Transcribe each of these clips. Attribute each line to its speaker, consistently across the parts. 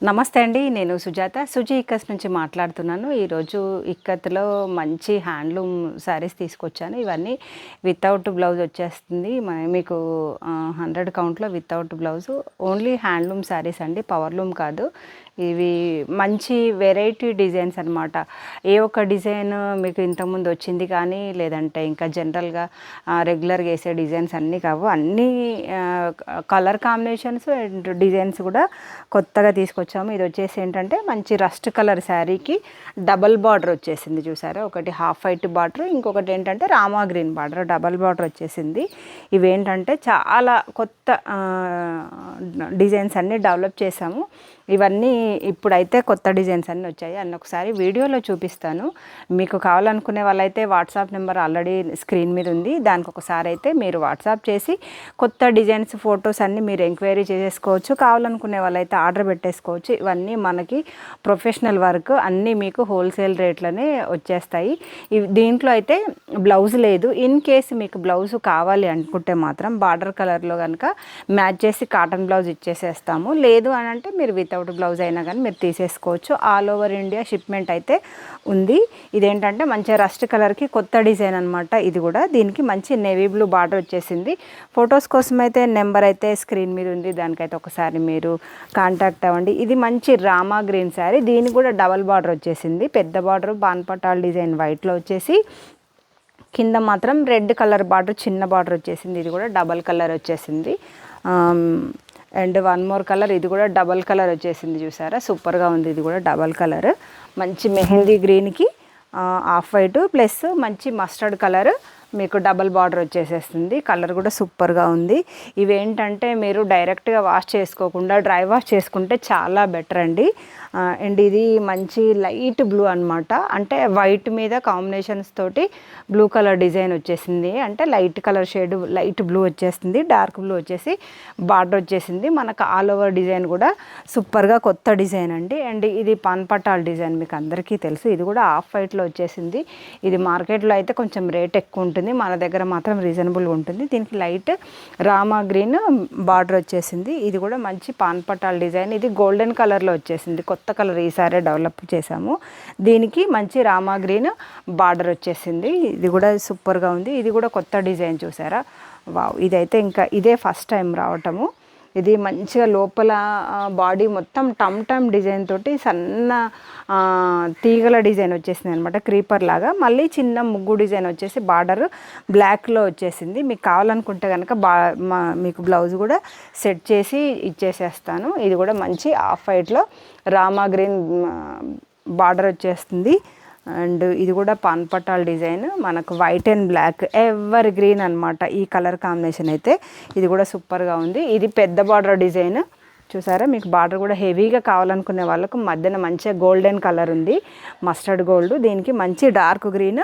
Speaker 1: నమస్తే అండి. నేను సుజాత సుజీ ఇక్కత్ నుంచి మాట్లాడుతున్నాను. ఈరోజు ఇక్కత్లో మంచి హ్యాండ్లూమ్ శారీస్ తీసుకొచ్చాను. ఇవన్నీ వితౌట్ బ్లౌజ్ వచ్చేస్తుంది. మీకు 100 కౌంట్లో without blouse, only handloom saris అండి, పవర్లూమ్ కాదు. ఇవి మంచి వెరైటీ డిజైన్స్ అనమాట. ఏ ఒక్క డిజైన్ మీకు ఇంతకుముందు వచ్చింది కానీ, లేదంటే ఇంకా జనరల్గా రెగ్యులర్గా వేసే డిజైన్స్ అన్నీ కావు. అన్నీ కలర్ కాంబినేషన్స్ అండ్ డిజైన్స్ కూడా కొత్తగా తీసుకొచ్చాము. ఇది వచ్చేసి ఏంటంటే మంచి రస్ట్ కలర్ శారీకి డబల్ బార్డర్ వచ్చేసింది, చూసారా? ఒకటి హాఫ్ వైట్ బార్డర్, ఇంకొకటి ఏంటంటే Rama green border, double border వచ్చేసింది. ఇవేంటంటే చాలా కొత్త డిజైన్స్ అన్నీ డెవలప్ చేసాము. ఇవన్నీ ఇప్పుడైతే కొత్త డిజైన్స్ అన్నీ వచ్చాయి. అన్నీ ఒకసారి వీడియోలో చూపిస్తాను. మీకు కావాలనుకునే వాళ్ళైతే వాట్సాప్ నెంబర్ ఆల్రెడీ స్క్రీన్ మీద ఉంది, దానికి ఒకసారి అయితే మీరు వాట్సాప్ చేసి కొత్త డిజైన్స్ ఫొటోస్ అన్నీ మీరు ఎంక్వైరీ చేసేసుకోవచ్చు. కావాలనుకునే వాళ్ళైతే ఆర్డర్ పెట్టేసుకోవచ్చు. ఇవన్నీ మనకి ప్రొఫెషనల్ వర్క్, అన్నీ మీకు హోల్సేల్ రేట్లోనే వచ్చేస్తాయి. దీంట్లో అయితే బ్లౌజ్ లేదు. ఇన్ కేసు మీకు బ్లౌజ్ కావాలి అనుకుంటే మాత్రం బార్డర్ కలర్లో కనుక మ్యాచ్ చేసి కాటన్ బ్లౌజ్ ఇచ్చేసేస్తాము. లేదు అని అంటే మీరు వితౌట్ బ్లౌజ్ అయినా కానీ మీరు తీసేసుకోవచ్చు. ఆల్ ఓవర్ ఇండియా షిప్మెంట్ అయితే ఉంది. ఇదేంటంటే మంచి రస్ట్ కలర్కి కొత్త డిజైన్ అనమాట. ఇది కూడా దీనికి మంచి నేవీ బ్లూ బార్డర్ వచ్చేసింది. ఫొటోస్ కోసం అయితే నెంబర్ అయితే స్క్రీన్ మీద ఉంది, దానికైతే ఒకసారి మీరు కాంటాక్ట్ అవ్వండి. ఇది మంచి రామా గ్రీన్ శారీ, దీనికి కూడా డబల్ బార్డర్ వచ్చేసింది. పెద్ద బార్డర్ బాన్పటాల్ డిజైన్ వైట్లో వచ్చేసి కింద మాత్రం రెడ్ కలర్ బార్డర్, చిన్న బార్డర్ వచ్చేసింది. ఇది కూడా డబల్ కలర్ వచ్చేసింది. అండ్ వన్ మోర్ కలర్, ఇది కూడా డబల్ కలర్ వచ్చేసింది, చూసారా? సూపర్గా ఉంది. ఇది కూడా డబల్ కలర్, మంచి మెహందీ గ్రీన్కి ఆఫ్ వైట్ ప్లస్ మంచి మస్టర్డ్ కలర్ మీకు డబల్ బార్డర్ వచ్చేసేస్తుంది. కలర్ కూడా సూపర్గా ఉంది. ఇవేంటంటే మీరు డైరెక్ట్గా వాష్ చేసుకోకుండా డ్రై వాష్ చేసుకుంటే చాలా బెటర్ అండి. అండ్ ఇది మంచి లైట్ బ్లూ అనమాట, అంటే వైట్ మీద కాంబినేషన్స్ తోటి బ్లూ కలర్ డిజైన్ వచ్చేసింది. అంటే light colour shade light blue వచ్చేసింది, డార్క్ బ్లూ వచ్చేసి బార్డర్ వచ్చేసింది. మనకు ఆల్ ఓవర్ డిజైన్ కూడా సూపర్గా కొత్త డిజైన్ అండి. అండ్ ఇది పాన్పటాల్ డిజైన్ మీకు అందరికీ తెలుసు. ఇది కూడా ఆఫ్ వైట్లో వచ్చేసింది. ఇది మార్కెట్లో అయితే కొంచెం రేట్ ఎక్కువ ఉంటుంది, మన దగ్గర మాత్రం రీజనబుల్గా ఉంటుంది. దీనికి లైట్ రామా గ్రీన్ బార్డర్ వచ్చేసింది. ఇది కూడా మంచి పాన్పటాల్ డిజైన్. ఇది గోల్డెన్ కలర్లో వచ్చేసింది, కొత్త కలర్ ఈసారి డెవలప్ చేసాము. దీనికి మంచి రామా గ్రీన్ బార్డర్ వచ్చేసింది. ఇది కూడా సూపర్గా ఉంది. ఇది కూడా కొత్త డిజైన్, చూసారా? వావ్, ఇదైతే ఇంకా ఇదే ఫస్ట్ టైం రావటము. ఇది మంచిగా లోపల బాడీ మొత్తం టమ్ డిజైన్ తోటి సన్న తీగల డిజైన్ వచ్చేసింది అనమాట, క్రీపర్ లాగా. మళ్ళీ చిన్న ముగ్గు డిజైన్ వచ్చేసి బార్డర్ బ్లాక్లో వచ్చేసింది. మీకు కావాలనుకుంటే కనుక మీకు బ్లౌజ్ కూడా సెట్ చేసి ఇచ్చేసేస్తాను. ఇది కూడా మంచి ఆఫ్ వైట్లో రామా గ్రీన్ బార్డర్ వచ్చేస్తుంది. అండ్ ఇది కూడా పాన్పటాల్ డిజైన్, మనకు white and black ever green అనమాట ఈ కలర్ కాంబినేషన్ అయితే. ఇది కూడా సూపర్గా ఉంది. ఇది పెద్ద బార్డర్ డిజైన్, చూసారా? మీకు బార్డర్ కూడా హెవీగా కావాలనుకునే వాళ్ళకు మధ్యన మంచిగా గోల్డెన్ కలర్ ఉంది, మస్టర్డ్ గోల్డ్. దీనికి మంచి డార్క్ గ్రీన్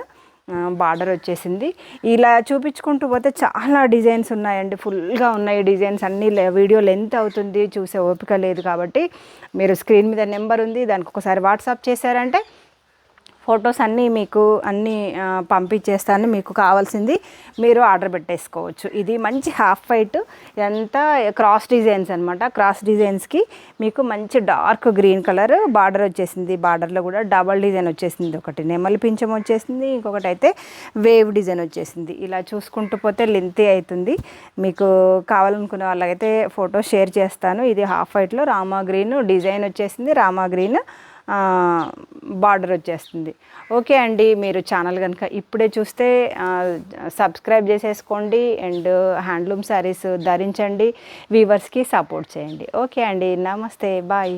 Speaker 1: బార్డర్ వచ్చేసింది. ఇలా చూపించుకుంటూ పోతే చాలా డిజైన్స్ ఉన్నాయండి, ఫుల్గా ఉన్నాయి డిజైన్స్ అన్నీ. వీడియో లెంత్ అవుతుంది, చూసే ఓపిక లేదు. కాబట్టి మీరు స్క్రీన్ మీద నెంబర్ ఉంది, దానికి ఒకసారి వాట్సాప్ చేశారంటే ఫొటోస్ అన్నీ మీకు పంపించేస్తాను. మీకు కావాల్సింది మీరు ఆర్డర్ పెట్టేసుకోవచ్చు. ఇది మంచి హాఫ్ వైట్, ఇదంతా క్రాస్ డిజైన్స్ అనమాట. క్రాస్ డిజైన్స్కి మీకు మంచి డార్క్ గ్రీన్ కలర్ బార్డర్ వచ్చేసింది. బార్డర్లో కూడా డబల్ డిజైన్ వచ్చేసింది, ఒకటి నెమలి పింఛం వచ్చేసింది, ఇంకొకటి అయితే వేవ్ డిజైన్ వచ్చేసింది. ఇలా చూసుకుంటూ పోతే లెంతీ అవుతుంది. మీకు కావాలనుకునే వాళ్ళకైతే ఫోటో షేర్ చేస్తాను. ఇది హాఫ్ వైట్లో రామా గ్రీన్ డిజైన్ వచ్చేసింది, రామా గ్రీన్ బార్డర్ వచ్చేస్తుంది. ఓకే అండి, మీరు ఛానల్ కనుక ఇప్పుడే చూస్తే సబ్స్క్రైబ్ చేసేసుకోండి. అండ్ హ్యాండ్లూమ్ శారీస్ ధరించండి, వీవర్స్కి సపోర్ట్ చేయండి. ఓకే అండి, నమస్తే, బాయ్.